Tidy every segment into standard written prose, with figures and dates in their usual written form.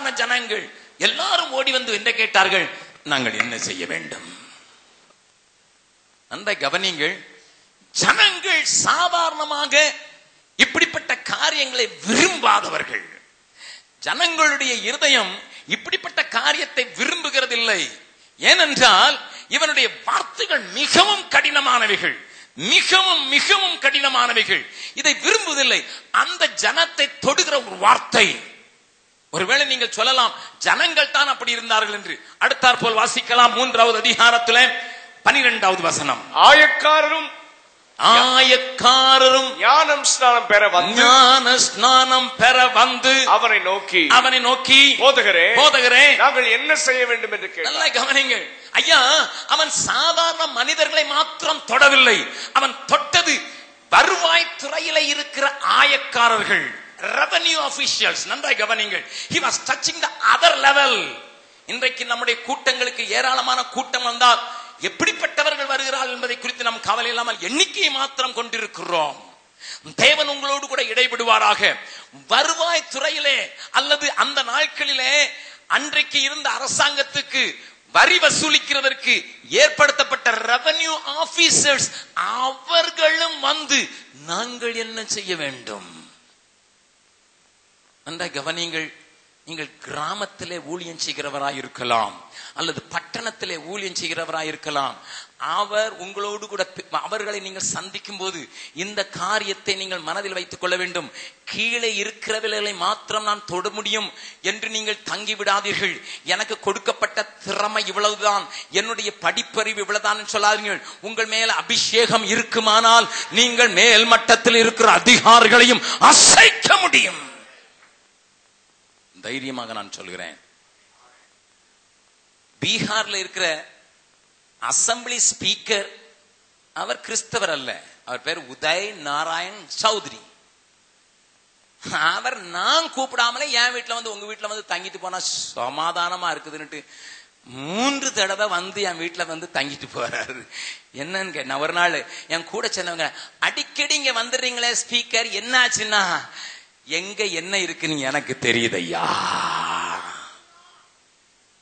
சாதாரண ஜனங்கள் எல்லாரும் ஓடி வந்து என்ன கேட்டார்கள், நாங்கள் என்ன செய்ய வேண்டும்? அந்த கவனிங்கள், ஜனங்கள் சாதாரணமாக இப்படிப்பட்ட காரியங்களை விரும்பாதவர்கள். ஜனங்களுடைய இருதயம் இப்படிப்பட்ட காரியத்தை விரும்புகிறதில்லை. ஏனென்றால் இவனுடைய வார்த்தைகள் மிகவும் கடினமானவைகள், மிகவும் மிகவும் கடினமானவைகள். இதை விரும்புவதில்லை. அந்த ஜனத்தை தொடுகிற ஒரு வார்த்தை, ஒருவேளை நீங்கள் சொல்லலாம் ஜனங்கள் தான் அப்படி இருந்தார்கள் என்று. அடுத்தாற் போல் வாசிக்கலாம் 3வது அதிகாரத்தில் 12வது வசனம். ஆயக்காரரும் ஞானம் ஸ்நானம் பெற வந்து அவனை நோக்கி போதகரே நாங்கள் என்ன செய்ய வேண்டும் என்று கேட்டார். நல்லா கவனிங்கள் ஐயா, அவன் சாதாரண மனிதர்களை மாத்திரம் தொடவில்லை, அவன் தொட்டது வருவாய் துறையில இருக்கிற ஆயக்காரர்கள், ரெவென்யூ ஆபீஷியல்ஸ். நன்றாய் கவனிங்கள். He was touching the other level. இன்றைக்கு நம்முடைய கூட்டங்களுக்கு ஏராளமான கூட்டம் வந்தால் எப்படிப்பட்டவர்கள் வருகிறார்கள் என்பதை குறித்து நாம் கவலை இல்லாமல் எண்ணிக்கையை மாத்திரம் கொண்டிருக்கிறோம். தேவன் உங்களோடு கூட இடைபடுவாராக. வருவாய் துறையிலே அல்லது அந்த நாட்களிலே அன்றைக்கு இருந்த அரசாங்கத்துக்கு வரி வசூலிக்கிறதற்கு ஏற்படுத்தப்பட்ட ரெவென்யூ ஆபீசர்ஸ் அவர்களும் வந்து நாங்கள் என்ன செய்ய வேண்டும்? நன்றாய் கவனிங்கள். நீங்கள் கிராமத்திலே ஊழியம் செய்கிறவராயிருக்கலாம் அல்லது பட்டணத்திலே ஊழியம் செய்கிறவராயிருக்கலாம். அவர் உங்களோடு கூட அவர்களை நீங்கள் சந்திக்கும் போது இந்த காரியத்தை நீங்கள் மனதில் வைத்துக் கொள்ள வேண்டும். கீழே இருக்கிறவர்களை மாத்திரம் நான் தொட முடியும் என்று நீங்கள் தங்கிவிடாதீர்கள். எனக்கு கொடுக்கப்பட்ட திறமை இவ்வளவுதான், என்னுடைய படிப்பறிவு இவ்வளவுதான் சொல்லாதீர்கள். உங்கள் மேல அபிஷேகம் இருக்குமானால் நீங்கள் மேல் மட்டத்தில் இருக்கிற அதிகாரிகளையும் அசைக்க முடியும். தைரியமாக நான் சொல்கிறேன். பீகார்ல இருக்கிற அசம்பிளி ஸ்பீக்கர் அவர் கிறிஸ்தவர் அல்ல, அவர் பேர் உதய் நாராயண் சௌத்ரி. அவர் நான் கூப்பிடாமலே என் வீட்டுல வந்து உங்க வீட்டுல வந்து தங்கிட்டு போனா சமாதானமா இருக்குதுன்னுட்டு 3 தடவை வந்து என் வீட்டுல வந்து தங்கிட்டு போறாரு. என்னன்னு கேட்டேன். ஒரு நாள் என் கூட சேர்ந்தவங்க, அடிக்கடி இங்க வந்துடுறீங்களே ஸ்பீக்கர், என்னாச்சுன்னா, எங்க என்ன இருக்குன்னு எனக்கு தெரியுது ஐயா.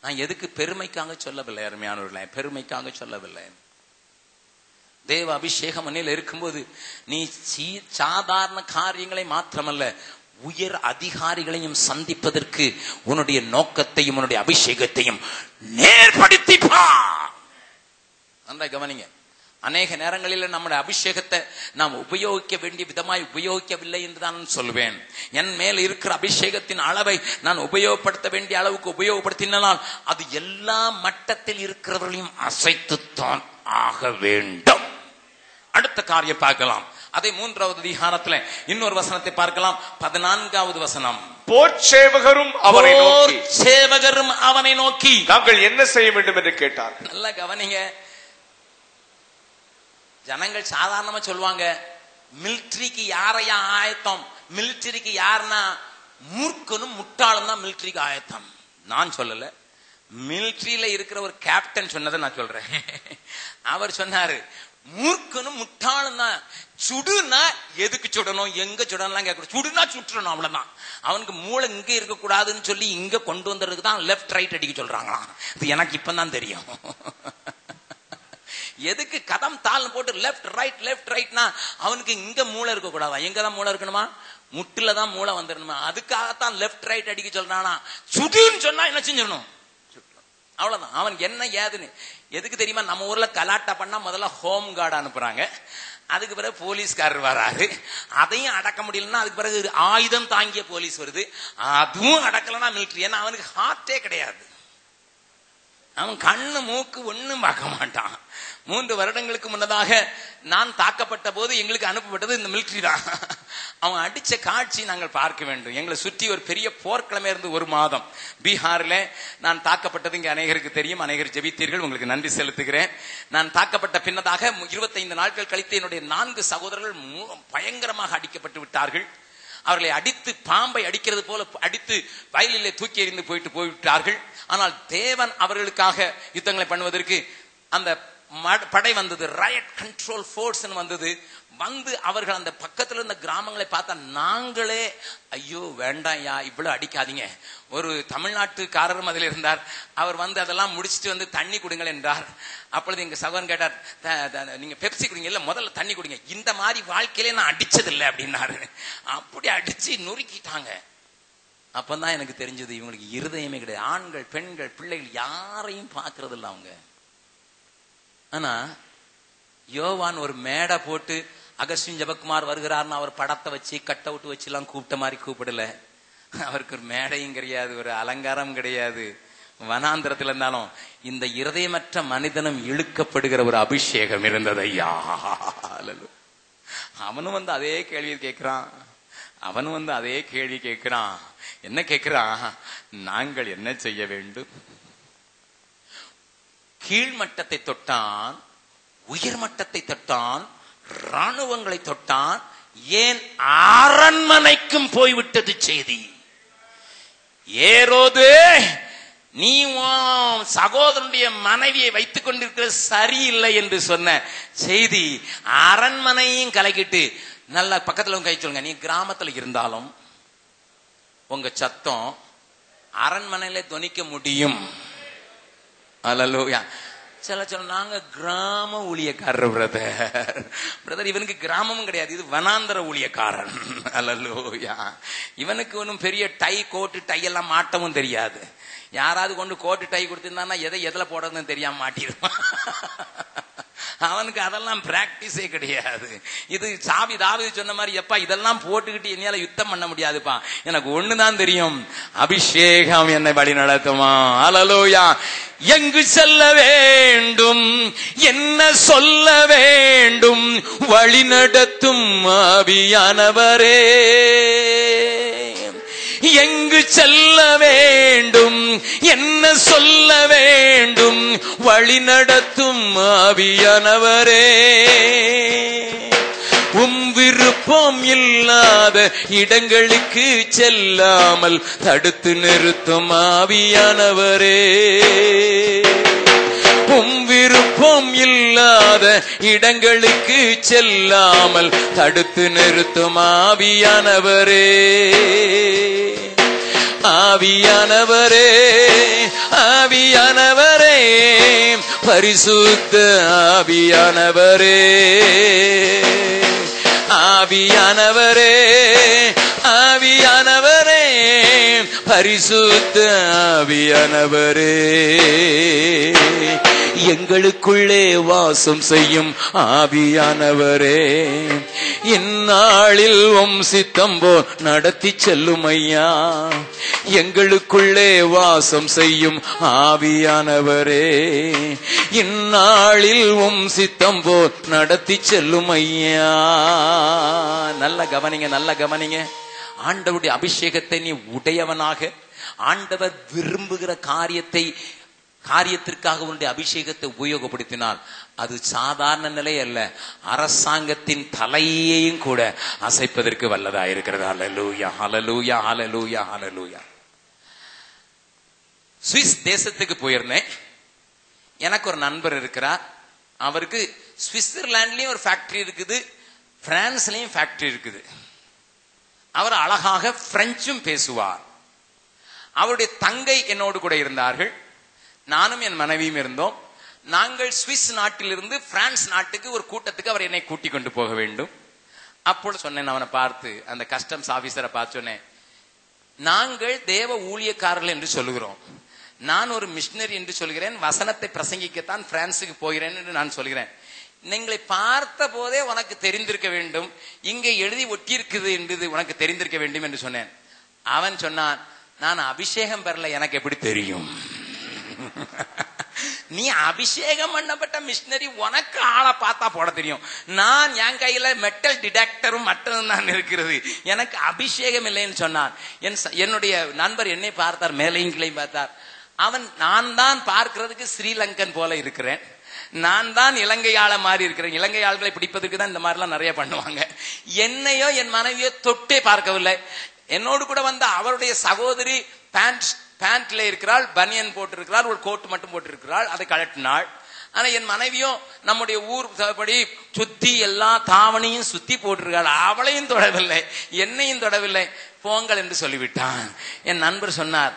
நான் எதுக்கு பெருமைக்காக சொல்லவில்லை அருமையானவர்களே, பெருமைக்காக சொல்லவில்லை. தேவ அபிஷேகம் மண்ணில் இருக்கும்போது நீ சாதாரண காரியங்களை மாத்திரமல்ல உயர் அதிகாரிகளையும் சந்திப்பதற்கு உன்னுடைய நோக்கத்தையும் உன்னுடைய அபிஷேகத்தையும் நேர்படுத்திப்பா. நன்றா கவனிங்க. அநேக நேரங்களில் நம்முடைய அபிஷேகத்தை நாம் உபயோகிக்க வேண்டிய விதமாய் உபயோகிக்கவில்லை என்று தான் சொல்வேன். என் மேல் இருக்கிற அபிஷேகத்தின் அளவை நான் உபயோகப்படுத்த வேண்டிய அளவுக்கு உபயோகப்படுத்தினால் அது எல்லா மட்டத்தில் இருக்கிறவர்களையும் அசைத்துத்தான் ஆக வேண்டும். அடுத்த காரியம் பார்க்கலாம். அதை 3வது அதிகாரத்தில் இன்னொரு வசனத்தை பார்க்கலாம். 14வது வசனம். போர்ச்சேவகரும் அவனை நோக்கி நாங்கள் என்ன செய்ய வேண்டும் என்று கேட்டார். நல்லா கவனிங்க. ஜனங்கள் சாதாரணமா சொல்லுவாங்க, மிலிட்டரிக்கு யாரையா ஆயத்தம், மிலிட்டரிக்கு யாருன்னா மூர்க்கனும் முட்டாளும் தான் மிலிட்டரிக்கு ஆயத்தம். நான் சொல்லல, மிலிட்டரியில இருக்கிற ஒரு கேப்டன் சொன்னதை நான் சொல்றேன். அவர் சொன்னாரு, மூர்க்கனும் முட்டாளும் தான். சுடுனா எதுக்கு சுடணும், எங்க சுடணும் கேட்கணும், சுடுனா சுற்றணும், அவ்வளவுதான். அவனுக்கு மூளை இங்க இருக்க கூடாதுன்னு சொல்லி இங்க கொண்டு வந்ததுக்கு தான் லெப்ட் ரைட் அடிக்க சொல்றாங்களாம். இது எனக்கு இப்பதான் தெரியும். எதுக்கு கதம் தாள் போட்டு லெப்ட் ரைட்னா அவனுக்கு இங்க மூளை இருக்க கூடாதா, எங்கதான் மூளை இருக்கணுமா, முட்டுல தான் மூளை வந்துடணுமா. அதுக்காகத்தான் லெப்ட் ரைட் அடிக்க சொல்றானா. சுடுன்னு சொன்னா என்ன செஞ்சிடணும், அவ்வளவுதான். அவனுக்கு என்ன ஏதுன்னு எதுக்கு தெரியுமா? நம்ம ஊர்ல கலாட்டா பண்ணா முதல்ல ஹோம் கார்டு அனுப்புறாங்க, அதுக்கு பிறகு போலீஸ்காரர் வராரு, அதையும் அடக்க முடியலன்னா அதுக்கு பிறகு ஆயுதம் தாங்கிய போலீஸ் வருது, அதுவும் அடக்கலன்னா மிலிட்டரி. ஏன்னா அவனுக்கு ஹார்ட்டே கிடையாது, அவன் கண்ணு மூக்கு ஒண்ணும் பார்க்க மாட்டான். 3 வருடங்களுக்கு முன்னதாக நான் தாக்கப்பட்ட போது எங்களுக்கு அனுப்பப்பட்டது இந்த மிலிட்டரி தான். அவன் அடிச்ச காட்சி நாங்கள் பார்க்க வேண்டும். எங்களை சுற்றி ஒரு பெரிய போர்க்கிழமை இருந்து 1 மாதம் பீகார்ல நான் தாக்கப்பட்டது இங்க அநேகருக்கு தெரியும், அநேகர் ஜெபித்தீர்கள், உங்களுக்கு நன்றி செலுத்துகிறேன். நான் தாக்கப்பட்ட பின்னதாக 25 நாட்கள் கழித்து என்னுடைய 4 சகோதரர்கள் பயங்கரமாக அடிக்கப்பட்டு விட்டார்கள். அவர்களை அடித்து பாம்பை அடிக்கிறது போல அடித்து வயலிலே தூக்கி எறிந்து போய்விட்டார்கள். ஆனால் தேவன் அவர்களுக்காக யுத்தங்களை பண்ணுவதற்கு அந்த படை வந்தது, ராயட் கண்ட்ரோல் போர்ஸ் வந்தது. வந்து அவர்கள் அந்த பக்கத்துல இருந்த கிராமங்களை பார்த்தா நாங்களே ஐயோ வேண்டாம்யா இவ்வளவு அடிக்காதீங்க. ஒரு தமிழ்நாட்டுக்காரரும் அதில் இருந்தார். அவர் வந்து அதெல்லாம் முடிச்சுட்டு வந்து தண்ணி குடுங்கள் என்றார். அப்பொழுது எங்க சகோதரன் கேட்டார், நீங்க பெப்சி குடிங்க, இல்ல முதல்ல தண்ணி குடிங்க, இந்த மாதிரி வாழ்க்கையிலே நான் அடிச்சதில்லை அப்படின்னாரு. அப்படி அடிச்சு நொறுக்கிட்டாங்க. அப்பதான் எனக்கு தெரிஞ்சது இவங்களுக்கு இருதயமே கிடையாது. ஆண்கள் பெண்கள் பிள்ளைகள் யாரையும் பார்க்கறது இல்லை அவங்க. ஆனா யோவான் ஒரு மேடை போட்டு அகஸ்டின் ஜெபக்குமார் வருகிறார்னு அவர் படத்தை வச்சு கட் அவுட் வச்சு எல்லாம் கூப்பிட்ட மாதிரி கூப்பிடல. அவருக்கு ஒரு மேடையும் கிடையாது, ஒரு அலங்காரம் கிடையாது. வனாந்திரத்தில் இருந்தாலும் இந்த இருதயமற்ற மனிதனும் இழுக்கப்படுகிற ஒரு அபிஷேகம் இருந்தது. ஐயா, அவனும் வந்து அதே கேள்வி கேட்கிறான். என்ன கேட்கிறான்? நாங்கள் என்ன செய்ய வேண்டும்? கீழ்மட்டத்தை தொட்டான், உயர்மட்டத்தை தொட்டான், ராணுவங்களை தொட்டான், ஏன் அரண்மனைக்கும் போய்விட்டது செய்தி. ஏரோது, நீ சகோதரனுடைய மனைவியை வைத்துக் கொண்டிருக்கிற சரியில்லை என்று சொன்ன செய்தி அரண்மனையும் கலக்கிட்டு, நல்ல பக்கத்துல கை சொல்லுங்க, நீ கிராமத்துல இருந்தாலும் உங்க சத்தம் அரண்மனையில துணிக்க முடியும். அல்லேலூயா. சொல்ல நாங்க கிராம ஊழியக்காரர் பிரதர். இவனுக்கு கிராமமும் கிடையாது, இது வனாந்தர ஊழியக்காரன். அல்லேலூயா. இவனுக்கு ஒன்னும் பெரிய டை கோட்டு டை எல்லாம் மாட்டவும் தெரியாது. யாராவது கொண்டு கோட்டு டை கொடுத்திருந்தான்னா எதுல போடுறதுன்னு தெரியாம மாட்டிடுவான். அவனுக்கு அதெல்லாம் பிராக்டிஸே கிடையாது. இது தாவீது சொன்ன மாதிரி, எப்பா இதெல்லாம் போட்டுக்கிட்டு என்னால யுத்தம் பண்ண முடியாதுப்பா, எனக்கு ஒண்ணுதான் தெரியும், அபிஷேகம் என்னை வழி நடத்துமா. அல்லேலூயா. எங்கு செல்ல வேண்டும், என்ன சொல்ல வேண்டும், வழி நடத்தும் ஆவியானவரே. எங்கு செல்ல வேண்டும், என்ன சொல்ல வேண்டும், வழி நடத்தும் ஆவியானவரே. விருப்பம் இல்லாத இடங்களுக்கு செல்லாமல் தடுத்து நிறுத்தும் ஆவியானவரே. விருப்பம் இல்லாத இடங்களுக்கு செல்லாமல் தடுத்து நிறுத்தும் ஆவியானவரே. ஆவியானவரே, ஆவியானவரே, பரிசுத்த ஆவியானவரே. ஆவியானவரே, ஆவியானவரே, பரிசுத்த ஆவியானவரே. எங்களுக்குள்ளே வாசம் செய்யும் ஆவியானவரே, இந்நாளில் உம் சித்தம் போல் நடத்தி செல்லும் ஐயா. எங்களுக்குள்ளே வாசம் செய்யும் ஆவியானவரே, இந்நாளில் உம் சித்தம் போல் நடத்தி செல்லும் ஐயா. நல்ல கவனிங்க. ஆண்டவருடைய அபிஷேகத்தை நீ உடையவனாக, ஆண்டவர் விரும்புகிற காரியத்திற்காக உன்னுடைய அபிஷேகத்தை உபயோகப்படுத்தினால் அது சாதாரண நிலை அல்ல, அரசாங்கத்தின் தலையையும் கூட அசைப்பதற்கு வல்லதா இருக்கிறது. ஹல்லேலூயா, ஹல்லேலூயா, ஹல்லேலூயா, ஹல்லேலூயா. சுவிஸ் தேசத்துக்கு போயிருந்தேன். எனக்கு ஒரு நண்பர் இருக்கிறார். அவருக்கு சுவிட்சர்லாண்ட்லயும் ஒரு ஃபேக்டரி இருக்குது, பிரான்ஸ்லயும் ஃபேக்டரி இருக்குது. அவர் அழகாக பிரெஞ்சும் பேசுவார். அவருடைய தங்கை என்னோடு கூட இருந்தார்கள். நானும் என் மனைவியும் இருந்தோம். நாங்கள் சுவிஸ் நாட்டிலிருந்து பிரான்ஸ் நாட்டுக்கு ஒரு கூட்டத்துக்கு அவர் என்னை கூட்டிக் கொண்டு போக வேண்டும். அப்பொழுது சொன்னேன், அவனை பார்த்து, அந்த கஸ்டம்ஸ் ஆபீசரை பார்த்து சொன்னேன், நாங்கள் தேவ ஊழியக்காரர்கள் என்று சொல்லுகிறோம், நான் ஒரு மிஷனரி என்று சொல்கிறேன், வசனத்தை பிரசங்கிக்கத்தான் பிரான்ஸுக்கு போகிறேன் என்று நான் சொல்கிறேன். நீங்களை பார்த்த போதே உனக்கு தெரிந்திருக்க வேண்டும், இங்கே எழுதி ஒட்டி இருக்குது என்று உனக்கு தெரிந்திருக்க வேண்டும் என்று சொன்னேன். அவன் சொன்னான், நான் அபிஷேகம் பெறல, எனக்கு எப்படி தெரியும்? நீ அபிஷேகம் பண்ணப்பட்ட மிஷனரி, உனக்கு ஆளை பார்த்தா போட தெரியும். நான் என் கையில மெட்டல் டிடெக்டரும் மற்றதும் தான் இருக்கிறது, எனக்கு அபிஷேகம் இல்லைன்னு சொன்னான். என்னுடைய நண்பர் என்னை பார்த்தார், மேலையும் கீழையும் பார்த்தார். நான் தான் பார்க்கிறதுக்கு ஸ்ரீலங்கன் போல இருக்கிறேன், நான் தான் இலங்கை ஆள மாதிரி இருக்கிறேன். இலங்கை ஆள்களை பிடிப்பதற்கு தான் இந்த மாதிரி எல்லாம் நிறைய பண்ணுவாங்க. என்னையோ என் மனைவியோ தொட்டே பார்க்கவில்லை. என்னோடு கூட வந்த அவருடைய சகோதரி பேண்ட்ல இருக்கிறாள், பனியன் போட்டிருக்கிறாள், ஒரு கோட் மட்டும் போட்டிருக்கிறாள். அதை கழட்டினாள். ஆனா என் மனைவியோ நம்முடைய ஊர் படி சுத்தி எல்லா தாவணியும் சுத்தி போட்டிருக்காள், அவளையும் தொடவில்லை, என்னையும் தொடவில்லை, போங்கள் என்று சொல்லிவிட்டான். என் நண்பர் சொன்னார்,